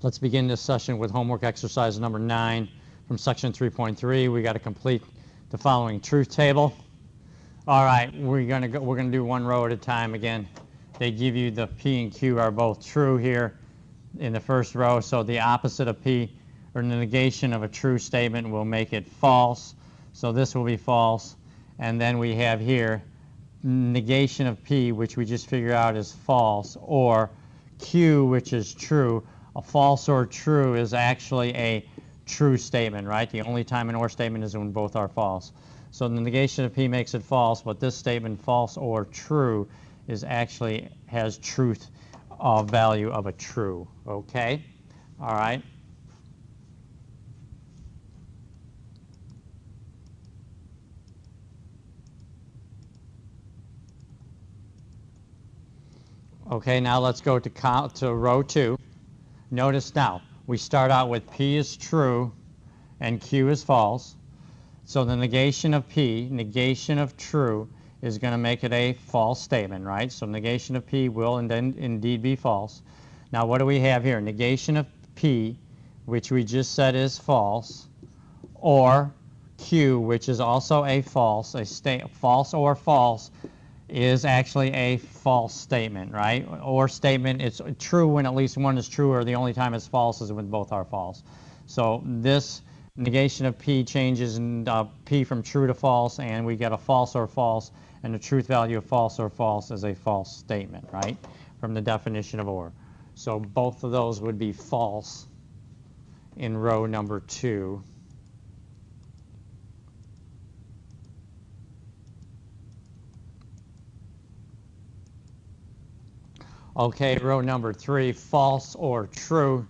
Let's begin this session with homework exercise number 9 from section 3.3. We got to complete the following truth table. All right, we're going to do one row at a time again. They give you the P and Q are both true here in the first row, so the opposite of P, or the negation of a true statement, will make it false. So this will be false. And then we have here negation of P, which we just figure out is false, or Q, which is true. A false or true is actually a true statement, right? The only time an or statement is when both are false. So the negation of P makes it false, but this statement, false or true, is actually has truth value of a true. Okay? All right? Okay, now let's go to row 2. Notice now, we start out with P is true and Q is false. So the negation of P, negation of true, is going to make it a false statement, right? So negation of P will indeed be false. Now what do we have here? Negation of P, which we just said is false, or Q, which is also a false, false or false, is actually a false statement, right? Or statement, it's true when at least one is true, or the only time it's false is when both are false. So this negation of P changes P from true to false, and we get a false or false, and the truth value of false or false is a false statement, right? From the definition of or. So both of those would be false in row number 2. Okay, row number 3, false or true.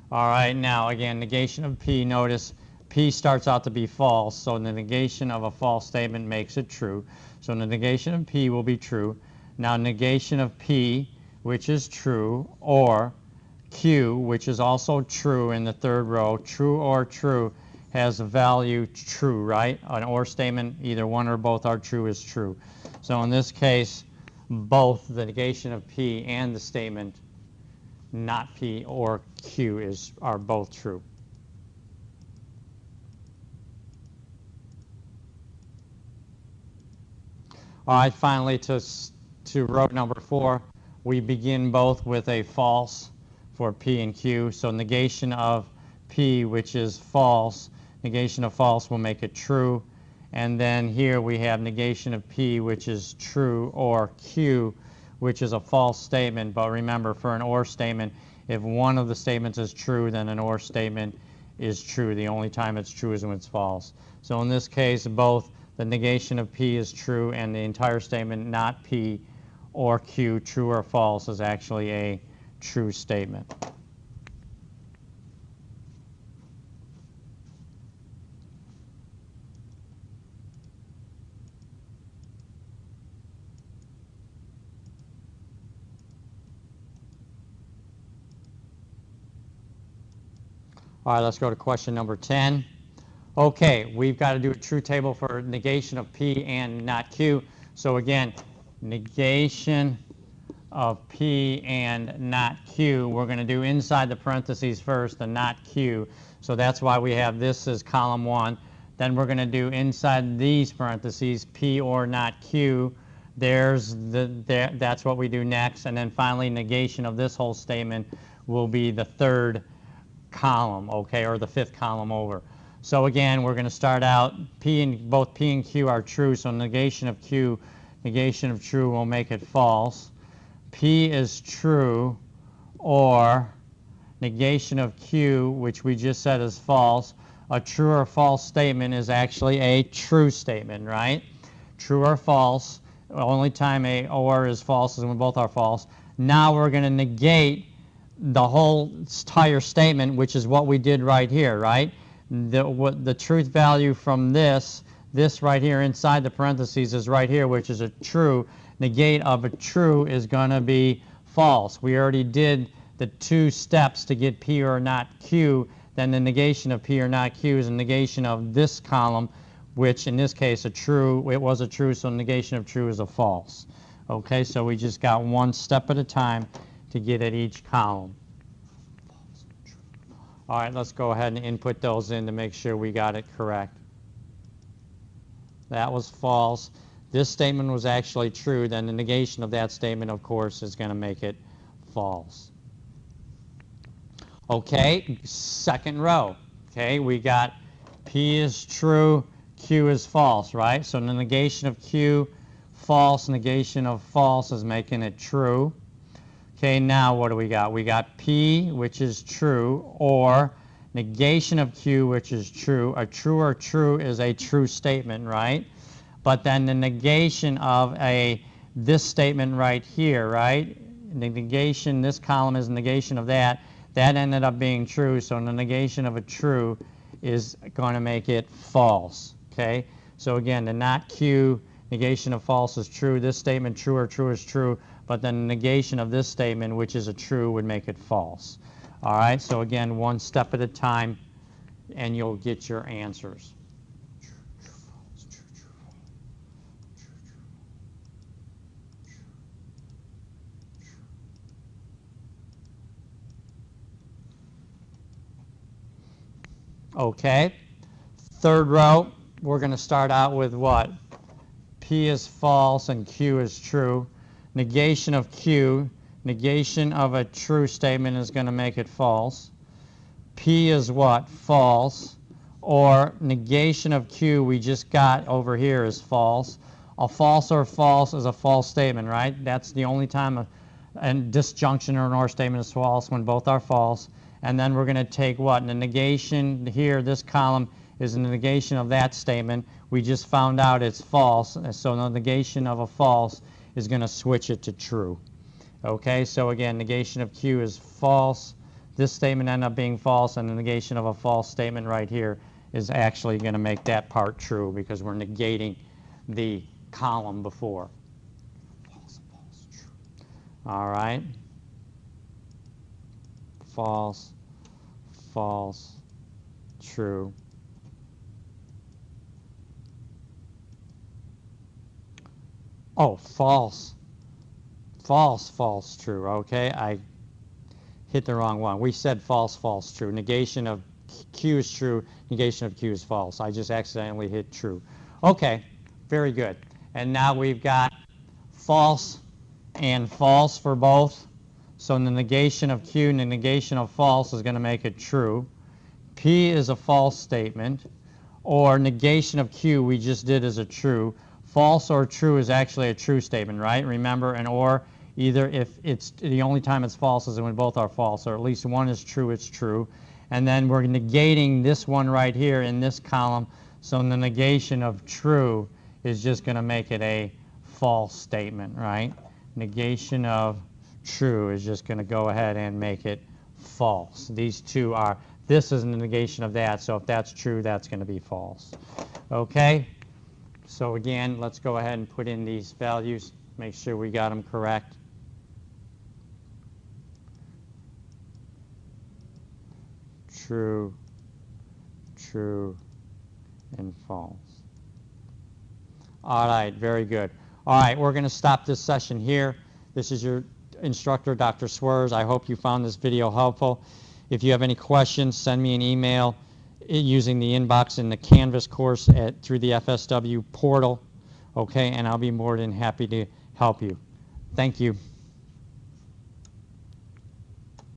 All right, now again, negation of P. Notice P starts out to be false, so the negation of a false statement makes it true. So the negation of P will be true. Now negation of P, which is true, or Q, which is also true in the third row, true or true, has a value true, right? An or statement, either one or both are true, is true. So in this case, both the negation of P and the statement not P or Q are both true. All right, finally to row number 4, we begin both with a false for P and Q. So negation of P, which is false, negation of false will make it true. And then here we have negation of P, which is true, or Q, which is a false statement. But remember, for an or statement, if one of the statements is true, then an or statement is true. The only time it's true is when it's false. So in this case, both the negation of P is true and the entire statement, not P or Q, true or false, is actually a true statement. All right, let's go to question number 10. Okay, we've got to do a truth table for negation of P and not Q. So again, negation of P and not Q, we're going to do inside the parentheses first, the not Q. So that's why we have this as column 1. Then we're going to do inside these parentheses, P or not Q. That's what we do next. And then finally, negation of this whole statement will be the third column, okay, or the 5th column over. So again, we're going to start out, both P and Q are true, so negation of Q, negation of true will make it false. P is true, or negation of Q, which we just said is false. A true or false statement is actually a true statement, right? True or false. The only time a or is false is when both are false. Now we're going to negate the whole entire statement, which is what we did right here, right? The truth value from this right here inside the parentheses is right here, which is a true. Negate of a true is going to be false. We already did the 2 steps to get P or not Q. Then the negation of P or not Q is a negation of this column, which in this case it was a true, so negation of true is a false. Okay, so we just got one step at a time to get at each column. False, true. All right, let's go ahead and input those in to make sure we got it correct. That was false. This statement was actually true. Then the negation of that statement, of course, is going to make it false. Okay, second row. Okay, we got P is true, Q is false, right? So the negation of Q, false, negation of false is making it true. Okay, now what do we got? We got P, which is true, or negation of Q, which is true. A true or true is a true statement, right? But then the negation of this statement right here, right? The negation, this column is negation of that. That ended up being true, so the negation of a true is going to make it false, okay? So again, the not Q, negation of false is true. This statement, true or true, is true, but then the negation of this statement, which is a true, would make it false. All right, so again, one step at a time, and you'll get your answers. Okay, third row, we're going to start out with what? P is false and Q is true. Negation of Q, negation of a true statement is going to make it false. P is what? False. Or negation of Q we just got over here is false. A false or false is a false statement, right? That's the only time a disjunction or an or statement is false, when both are false. And then we're going to take what? And the negation here, this column, is the negation of that statement. We just found out it's false, so the negation of a false is going to switch it to true. Okay, so again, negation of Q is false. This statement ended up being false, and the negation of a false statement right here is actually going to make that part true because we're negating the column before. False, false, true. All right. False, false, true. Oh, false, false, false, true. Okay, I hit the wrong one. We said false, false, true. Negation of Q is true, negation of Q is false. I just accidentally hit true. Okay, very good. And now we've got false and false for both. So the negation of Q and the negation of false is going to make it true. P is a false statement, or negation of Q we just did as a true. False or true is actually a true statement, right? Remember, an or, either if it's the only time it's false is when both are false, or at least one is true, it's true. And then we're negating this one right here in this column, so the negation of true is just going to make it a false statement, right? Negation of true is just going to go ahead and make it false. These two are, this is the negation of that, so if that's true, that's going to be false. Okay? So again, let's go ahead and put in these values, make sure we got them correct. True, true, and false. All right, very good. All right, we're going to stop this session here. This is your instructor, Dr. Swears. I hope you found this video helpful. If you have any questions, send me an email using the inbox in the Canvas course through the FSW portal, okay, and I'll be more than happy to help you. Thank you.